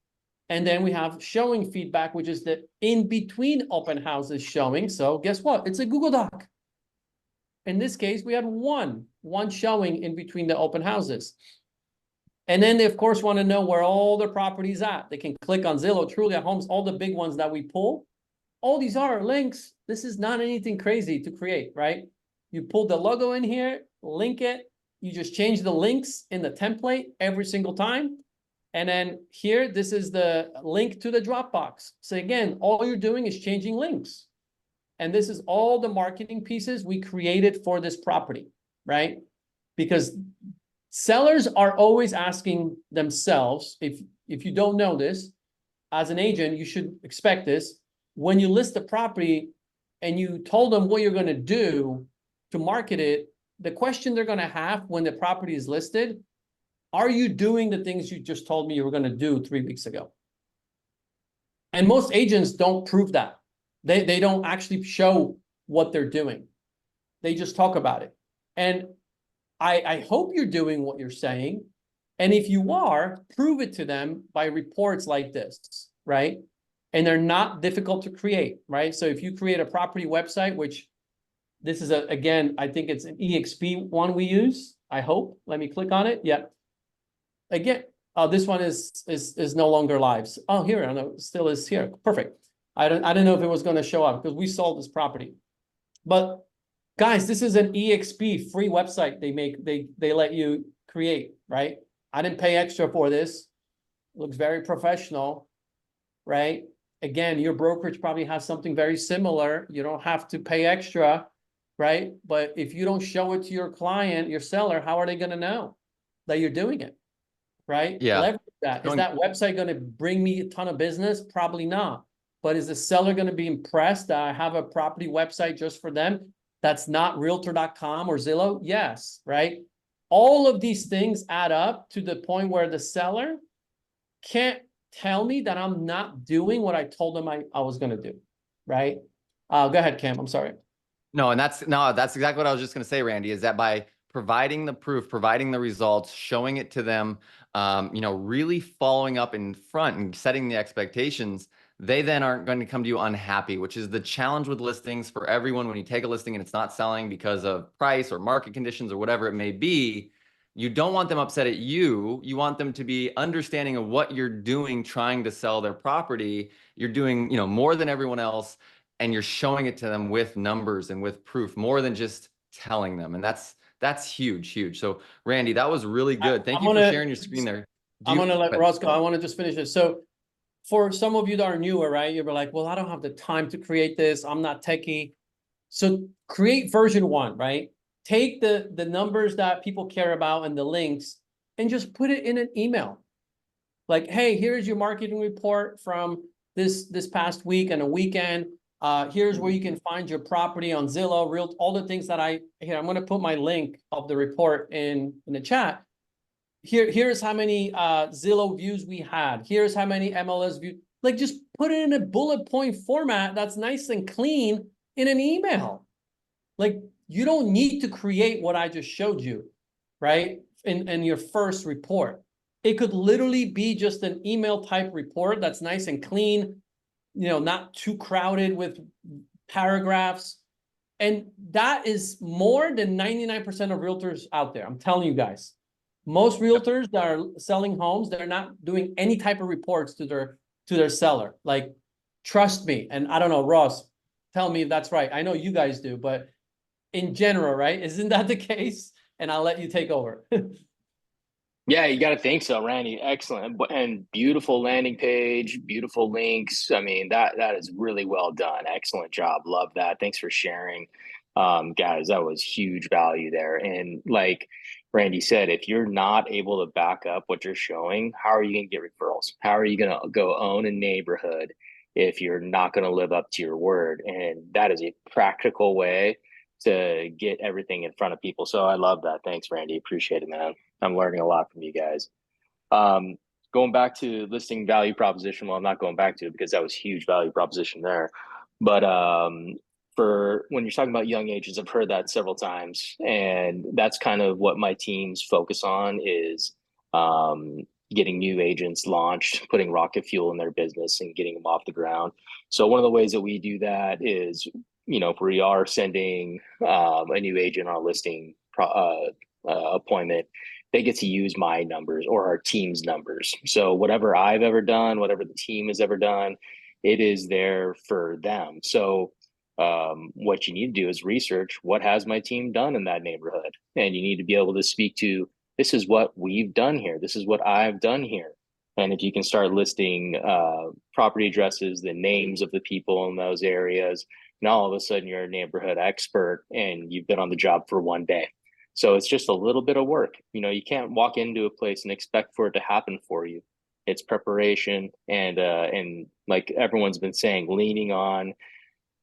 And then we have showing feedback, which is the in between open houses showing. So guess what? It's a Google Doc. In this case, we had one showing in between the open houses. And then they, of course, want to know where all their properties at. They can click on Zillow, Trulia Homes, all the big ones that we pull. All these are links. This is not anything crazy to create, right? You pull the logo in here, link it. You just change the links in the template every single time. And then here, this is the link to the Dropbox. So again, all you're doing is changing links. And this is all the marketing pieces we created for this property, right? Because sellers are always asking themselves, if you don't know this, as an agent, you should expect this. When you list the property and you told them what you're going to do to market it, the question they're going to have when the property is listed, are you doing the things you just told me you were going to do 3 weeks ago? And most agents don't prove that. They don't actually show what they're doing. They just talk about it. And I hope you're doing what you're saying. And if you are, prove it to them by reports like this, right? And they're not difficult to create, right? So if you create a property website, which this is again, I think it's an EXP one we use, I hope. Let me click on it. Yeah. Again, this one is no longer live. Oh, here, I know, still is here. Perfect. I don't know if it was going to show up because we sold this property. But guys, this is an EXP free website they let you create, right? I didn't pay extra for this. Looks very professional, right? Again, your brokerage probably has something very similar. You don't have to pay extra, right? But if you don't show it to your client, your seller, how are they going to know that you're doing it? Right? Yeah. Leverage that. Is that website going to bring me a ton of business? Probably not. But is the seller going to be impressed that I have a property website just for them that's not realtor.com or Zillow? Yes, right? All of these things add up to the point where the seller can't tell me that I'm not doing what I told them I was going to do, right? Go ahead, Cam. I'm sorry. No, and that's exactly what I was just going to say, Randy, is that by providing the proof, providing the results, showing it to them, really following up in front and setting the expectations, they then aren't going to come to you unhappy, which is the challenge with listings for everyone. When you take a listing and it's not selling because of price or market conditions or whatever it may be, you don't want them upset at you. You want them to be understanding of what you're doing, trying to sell their property. You're doing, more than everyone else, and you're showing it to them with numbers and with proof, more than just telling them. And that's huge, huge. So Randy, that was really good. Thank you for sharing your screen there. I'm going to let Ross go. I want to just finish it. So for some of you that are newer, right, you're like, well, I don't have the time to create this. I'm not techie. So create version 1, right? Take the numbers that people care about and the links and just put it in an email. Like, hey, here's your marketing report from this past week and a weekend. Here's where you can find your property on Zillow, all the things that I'm going to put my link of the report in the chat. Here's how many Zillow views we had. Here's how many MLS views. Like, just put it in a bullet point format that's nice and clean in an email. Like, you don't need to create what I just showed you, right? In your first report. It could literally be just an email type report that's nice and clean, not too crowded with paragraphs. And that is more than 99% of realtors out there. I'm telling you guys. Most realtors that are selling homes, they're not doing any type of reports to their seller. Like, trust me. And I don't know, Ross, tell me if that's right. I know you guys do, but in general, right? Isn't that the case? And I'll let you take over. Yeah, you got to think so, Randy. Excellent. And beautiful landing page, beautiful links. I mean, that is really well done. Excellent job. Love that. Thanks for sharing. Guys, that was huge value there. And like Randy said, if you're not able to back up what you're showing, how are you going to get referrals? How are you going to go own a neighborhood if you're not going to live up to your word? And that is a practical way to get everything in front of people. So I love that. Thanks, Randy. Appreciate it, man. I'm learning a lot from you guys. Going back to listing value proposition. Well, I'm not going back to it because that was huge value proposition there. But for when you're talking about young agents, I've heard that several times. And that's kind of what my teams focus on is getting new agents launched, putting rocket fuel in their business and getting them off the ground. So one of the ways that we do that is, if we are sending a new agent on a listing appointment, they get to use my numbers or our team's numbers. So whatever I've ever done, whatever the team has ever done, it is there for them. So what you need to do is research what has my team done in that neighborhood, and you need to be able to speak to, this is what we've done here, this is what I've done here. And if you can start listing property addresses, the names of the people in those areas, now all of a sudden you're a neighborhood expert and you've been on the job for one day. So it's just a little bit of work. You know, you can't walk into a place and expect for it to happen for you. It's preparation and like everyone's been saying, leaning on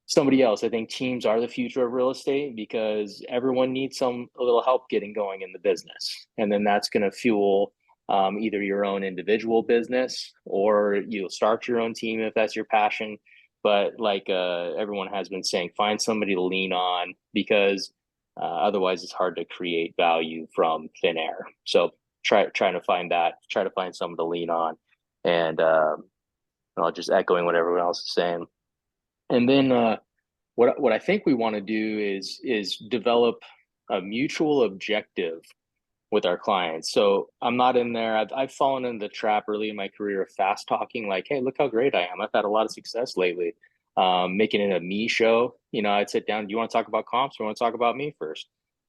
somebody else. I think teams are the future of real estate because everyone needs a little help getting going in the business. And then that's going to fuel either your own individual business, or you'll start your own team if that's your passion. But like everyone has been saying, find somebody to lean on, because otherwise it's hard to create value from thin air. So try to find someone to lean on. And I'll just echoing what everyone else is saying. And then what I think we want to do is develop a mutual objective with our clients. So I'm not in there. I've fallen in the trap early in my career of fast talking, like, hey, look how great I am. I've had a lot of success lately. Making it a me show. You know, I'd sit down, do you want to talk about comps or want to talk about me first?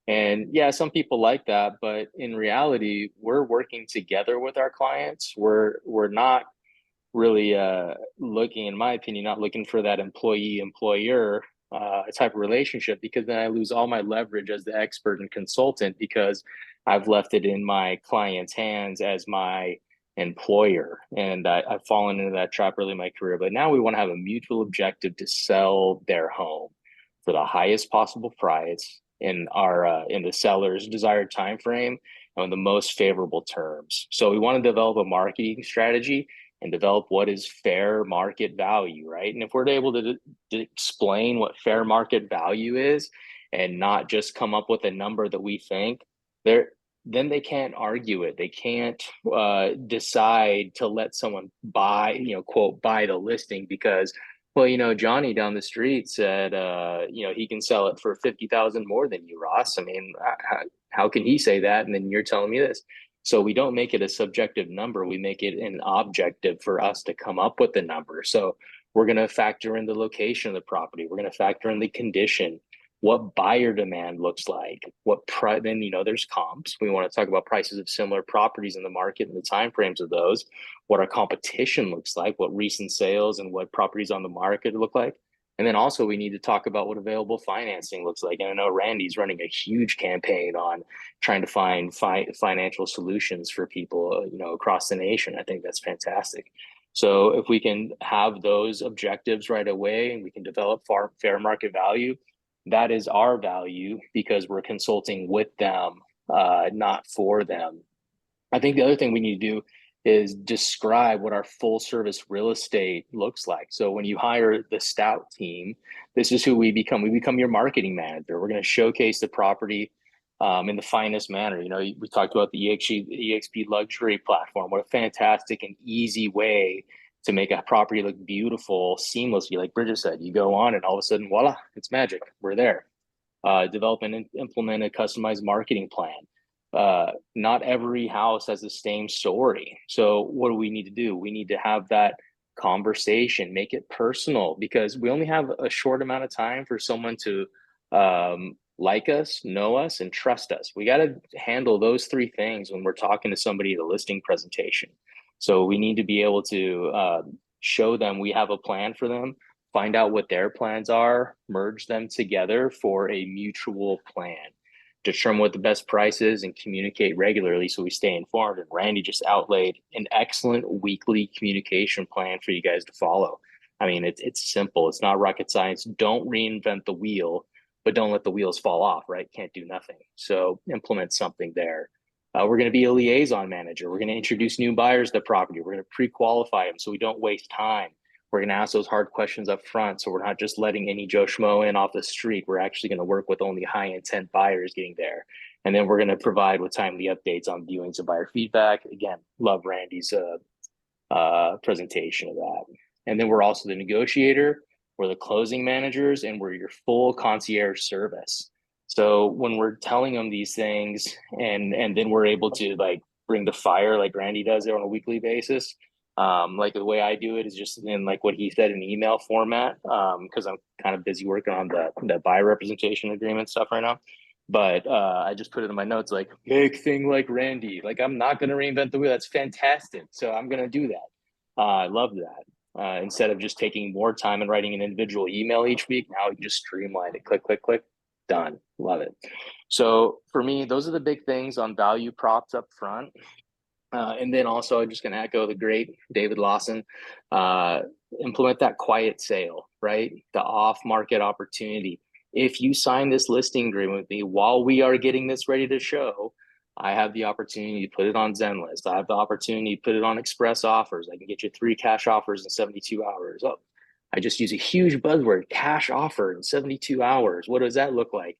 And yeah, some people like that, but in reality, we're working together with our clients. We're not really looking, in my opinion, not looking for that employee-employer type of relationship, because then I lose all my leverage as the expert and consultant, because I've left it in my client's hands as my employer. And I've fallen into that trap early in my career. But now we want to have a mutual objective to sell their home for the highest possible price in the seller's desired time frame and the most favorable terms. So we want to develop a marketing strategy and develop what is fair market value, right? And if we're able to explain what fair market value is and not just come up with a number that we think, then they can't argue it. They can't decide to let someone buy, quote, buy the listing because, well, Johnny down the street said, he can sell it for 50,000 more than you, Ross. I mean, how can he say that? And then you're telling me this. So we don't make it a subjective number. We make it an objective for us to come up with the number. So we're going to factor in the location of the property. We're going to factor in the condition, what buyer demand looks like, then, there's comps. We want to talk about prices of similar properties in the market and the timeframes of those, what our competition looks like, what recent sales and what properties on the market look like. And then also we need to talk about what available financing looks like. And I know Randy's running a huge campaign on trying to find financial solutions for people, across the nation. I think that's fantastic. So if we can have those objectives right away and we can develop fair market value, that is our value because we're consulting with them, not for them. I think the other thing we need to do is describe what our full service real estate looks like. So when you hire the Stout team, this is who we become. We become your marketing manager. We're going to showcase the property in the finest manner. We talked about the EXP luxury platform. What a fantastic and easy way to make a property look beautiful seamlessly. Like Bridget said, you go on and all of a sudden, voila, it's magic. We're there. Develop and implement a customized marketing plan. Not every house has the same story. So what do we need to do? We need to have that conversation, make it personal, because we only have a short amount of time for someone to like us, know us, and trust us. We got to handle those three things when we're talking to somebody at a listing presentation. So we need to be able to show them we have a plan for them, find out what their plans are, merge them together for a mutual plan, determine what the best price is, and communicate regularly so we stay informed. And Randy just outlaid an excellent weekly communication plan for you guys to follow. I mean, it's simple. It's not rocket science. Don't reinvent the wheel, but don't let the wheels fall off, right? Can't do nothing. So implement something there. We're going to be a liaison manager. We're going to introduce new buyers to the property. We're going to pre-qualify them so we don't waste time. We're going to ask those hard questions up front. So we're not just letting any Joe Schmo in off the street. We're actually going to work with only high intent buyers getting there. And then we're going to provide with timely updates on viewings and buyer feedback. Again, love Randy's presentation of that. And then we're also the negotiator. We're the closing managers, and we're your full concierge service. So when we're telling them these things, and then we're able to like bring the fire like Randy does there on a weekly basis. Like the way I do it is just in like what he said in email format. Because I'm kind of busy working on the buyer representation agreement stuff right now. But I just put it in my notes like big thing like Randy. Like I'm not gonna reinvent the wheel. That's fantastic. So I'm gonna do that. I love that. Instead of just taking more time and writing an individual email each week, now we can just streamline it. Click, click, click. Done. Love it. So for me, those are the big things on value props up front. And then also, I'm just going to echo the great David Lawson. Implement that quiet sale, right? The off market opportunity. If you sign this listing agreement with me while we are getting this ready to show, I have the opportunity to put it on Zenlist. I have the opportunity to put it on Express Offers. I can get you 3 cash offers in 72 hours. Oh, I just use a huge buzzword, cash offer in 72 hours. What does that look like?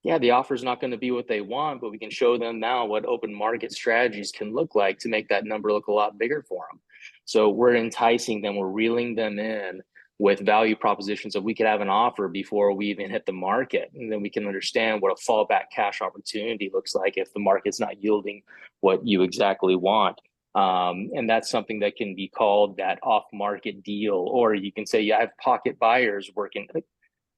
Yeah, the offer is not going to be what they want, but we can show them now what open market strategies can look like to make that number look a lot bigger for them. So we're enticing them, we're reeling them in with value propositions that we could have an offer before we even hit the market. And then we can understand what a fallback cash opportunity looks like if the market's not yielding what you exactly want. And that's something that can be called that off-market deal, or you can say, yeah, I have pocket buyers working.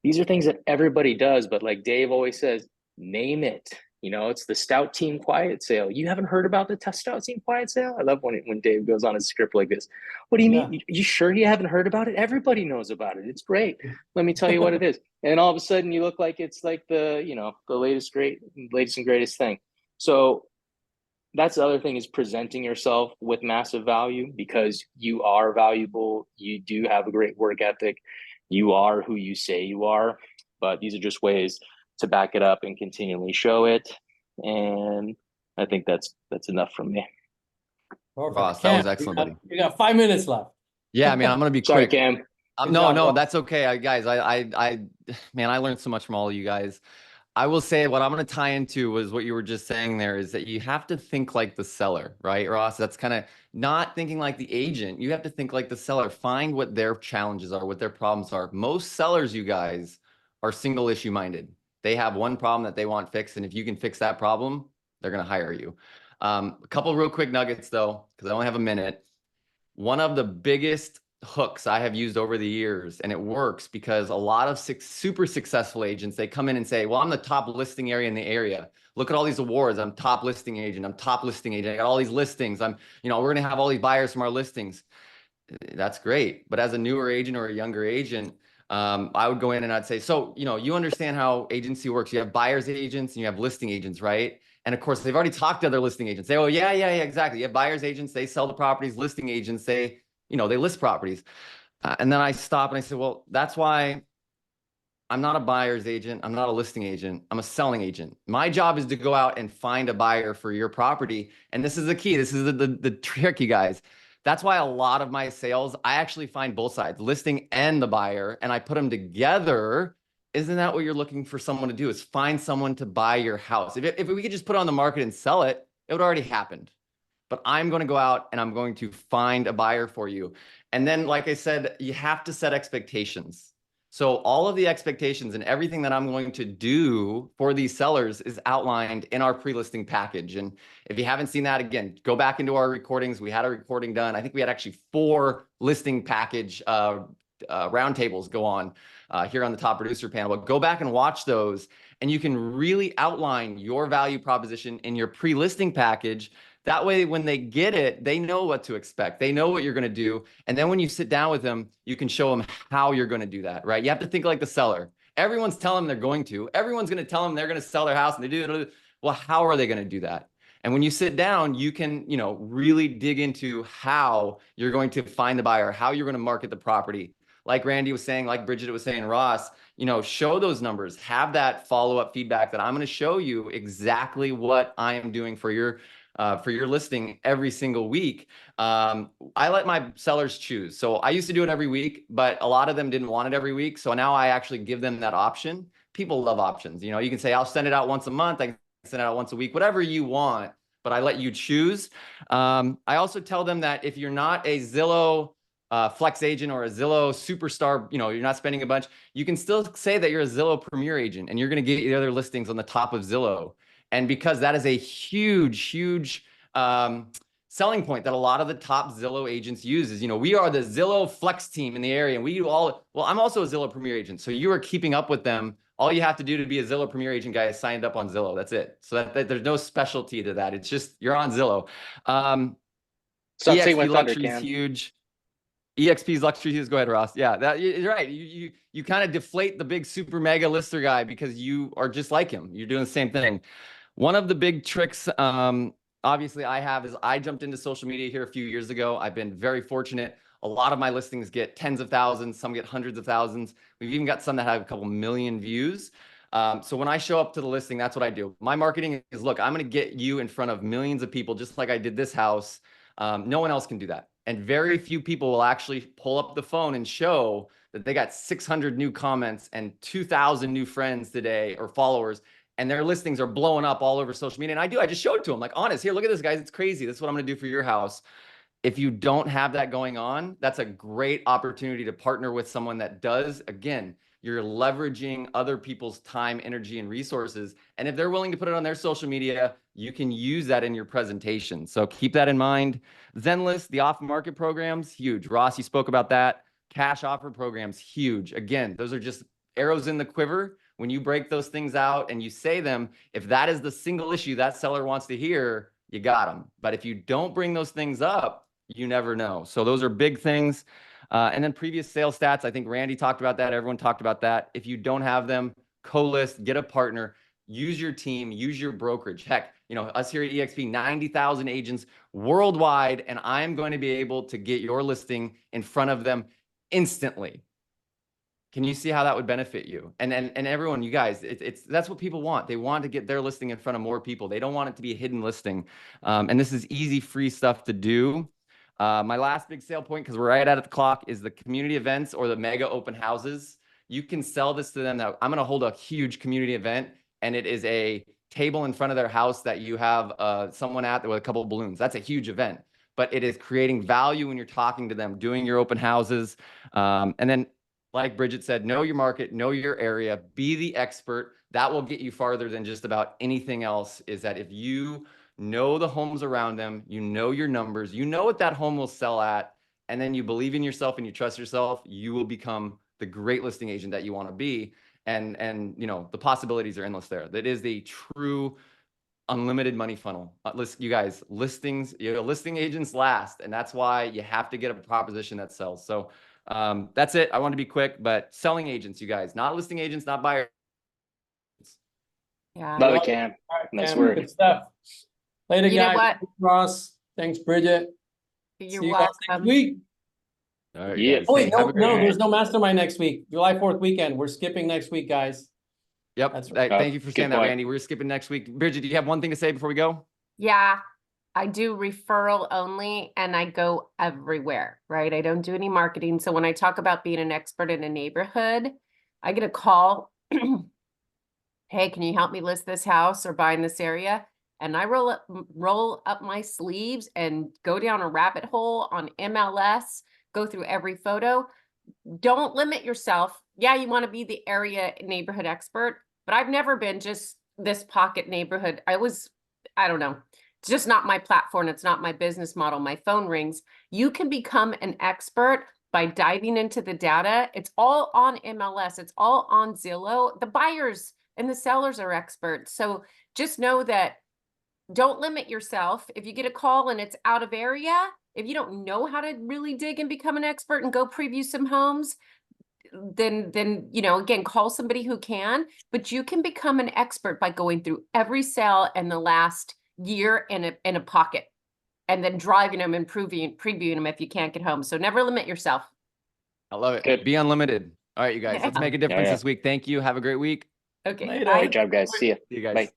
These are things that everybody does, but like Dave always says, name it. You know, it's the Stout Team Quiet Sale. You haven't heard about the Stout Team Quiet Sale? I love when Dave goes on his script like this. What do you mean? You sure you haven't heard about it? Everybody knows about it. It's great. Let me tell you what it is. And all of a sudden you look like it's like the, you know, the latest and greatest thing. So that's the other thing, is presenting yourself with massive value, because you are valuable. You do have a great work ethic. You are who you say you are, but these are just ways to back it up and continually show it. And I think that's enough from me. Perfect. Ross, that was excellent, buddy. You got 5 minutes left. Yeah, man, I'm gonna be Sorry, quick. Cam. Good No, job, no, Ross. that's okay. Guys, man, I learned so much from all of you guys. I will say what I'm going to tie into was what you were just saying there, is that you have to think like the seller, right, Ross? That's kind of not thinking like the agent. You have to think like the seller. Find what their challenges are, what their problems are. Most sellers, you guys, are single issue minded. They have one problem that they want fixed, and if you can fix that problem, they're going to hire you. A couple real quick nuggets though, because I only have a minute. One of the biggest hooks I have used over the years, and it works because a lot of super successful agents, they come in and say, well, I'm the top listing area in the area. Look at all these awards. I'm top listing agent. I'm top listing agent. I got all these listings. We're going to have all these buyers from our listings. That's great. But as a newer agent or a younger agent, I would go in and I'd say, so, you understand how agency works. You have buyers agents and you have listing agents, right? And of course, they've already talked to other listing agents. They, oh, yeah, exactly. You have buyers agents, they sell the properties. Listing agents, they list properties. And then I stop and I say, well, that's why I'm not a buyer's agent. I'm not a listing agent. I'm a selling agent. My job is to go out and find a buyer for your property. And this is the key. This is the trick, you guys. That's why a lot of my sales, I actually find both sides, listing and the buyer, and I put them together. Isn't that what you're looking for someone to do, is find someone to buy your house? If we could just put it on the market and sell it, it would already happened. But I'm going to go out and I'm going to find a buyer for you. And then, like I said, you have to set expectations. So all of the expectations and everything that I'm going to do for these sellers is outlined in our pre-listing package. And if you haven't seen that, again, go back into our recordings. We had a recording done. I think we had actually 4 listing package roundtables go on here on the Top Producer panel. But go back and watch those, and you can really outline your value proposition in your pre-listing package. That way, when they get it, they know what to expect. They know what you're going to do. And then when you sit down with them, you can show them how you're going to do that, right? You have to think like the seller. Everyone's telling them they're going to. Everyone's going to tell them they're going to sell their house, and they do it. Well, how are they going to do that? And when you sit down, you can, really dig into how you're going to find the buyer, how you're going to market the property. Like Randy was saying, like Bridget was saying, Ross, show those numbers, have that follow-up feedback that I'm going to show you exactly what I am doing for your listing every single week. I let my sellers choose. So I used to do it every week, but a lot of them didn't want it every week. So now I actually give them that option. People love options. You can say, I'll send it out once a month. I can send it out once a week, whatever you want, but I let you choose. I also tell them that if you're not a Zillow flex agent or a Zillow superstar, you know, you're not spending a bunch, you can still say that you're a Zillow Premier agent and you're going to get the other listings on the top of Zillow. And because that is a huge selling point that a lot of the top Zillow agents use is, you know, we are the Zillow flex team in the area and we do all, well, I'm also a Zillow Premier agent. So you are keeping up with them. All you have to do to be a Zillow Premier agent guy is signed up on Zillow. That's it. So that there's no specialty to that. It's just, you're on Zillow. Stop saying my EXP thunder, luxury is Cam. huge. EXP's luxury is, go ahead, Ross. Yeah, you're right. You kind of deflate the big super mega lister guy because you are just like him. You're doing the same thing. One of the big tricks, obviously I have is I jumped into social media here a few years ago. I've been very fortunate. A lot of my listings get tens of thousands, some get hundreds of thousands. We've even got some that have a couple million views. So when I show up to the listing, that's what I do. My marketing is, look, I'm going to get you in front of millions of people, just like I did this house. No one else can do that. And very few people will actually pull up the phone and show that they got 600 new comments and 2,000 new friends today or followers, and their listings are blowing up all over social media. And I just showed it to them, like, honest, here, look at this, guys. It's crazy. This is what I'm going to do for your house. If you don't have that going on, that's a great opportunity to partner with someone that does. Again, you're leveraging other people's time, energy, and resources. And if they're willing to put it on their social media, you can use that in your presentation. So keep that in mind. Zenlist, the off-market programs, huge. Ross, you spoke about that. Cash offer programs, huge. Again, those are just arrows in the quiver. When you break those things out and you say them, if that is the single issue that seller wants to hear, you got them. But if you don't bring those things up, you never know. So those are big things. And then previous sales stats, I think Randy talked about that. Everyone talked about that. If you don't have them, co-list, get a partner, use your team, use your brokerage. Heck, you know, us here at EXP, 90,000 agents worldwide, and I'm going to be able to get your listing in front of them instantly. Can you see how that would benefit you? And everyone, you guys, that's what people want. They want to get their listing in front of more people. They don't want it to be a hidden listing. And this is easy, free stuff to do. My last big sale point, because we're right at the clock, is the community events or the mega open houses. You can sell this to them that I'm going to hold a huge community event, and it is a table in front of their house that you have someone at with a couple of balloons. That's a huge event, but it is creating value when you're talking to them, doing your open houses. And then, like Bridget said, know your market, know your area, be the expert. That will get you farther than just about anything else. Is that if you know the homes around them, you know your numbers, you know what that home will sell at, and then you believe in yourself and you trust yourself, you will become the great listing agent that you want to be. And you know, the possibilities are endless there. That is the true unlimited money funnel. You guys, listings, you know, listing agents last, and that's why you have to get a proposition that sells. So that's it. I want to be quick, but selling agents, you guys, not listing agents, not buyers. Yeah. Love it, Cam. All right, Nice Cam, work. good stuff. Later, You know guys. what? Thanks, Ross. Thanks, Bridget. You're See you guys next welcome. week. All right, Yeah. guys. Oh, Hey, wait, have no, a great no, night. there's no mastermind next week. July 4th weekend. We're skipping next week, guys. Yep. That's right. Thank you for Good saying that, point. Randy. We're skipping next week. Bridget, do you have one thing to say before we go? Yeah, I do referral only and I go everywhere, right? I don't do any marketing. So when I talk about being an expert in a neighborhood, I get a call. Hey, can you help me list this house or buy in this area? And I roll up my sleeves and go down a rabbit hole on MLS, go through every photo. Don't limit yourself. Yeah, you want to be the area neighborhood expert, but I've never been just this pocket neighborhood. I don't know. It's just not my platform. It's not my business model. My phone rings. You can become an expert by diving into the data. It's all on MLS. It's all on Zillow. The buyers and the sellers are experts. So just know that don't limit yourself. If you get a call and it's out of area, if you don't know how to really dig and become an expert and go preview some homes, then you know, again, call somebody who can, but you can become an expert by going through every sale in the last year in a pocket, and then driving them and previewing them if you can't get home. So never limit yourself. I love it. Good. Be unlimited. All right, you guys, let's make a difference Yeah. this week. Thank you. Have a great week. Okay. Later. Bye. Great job, guys. See ya. See you guys. Bye.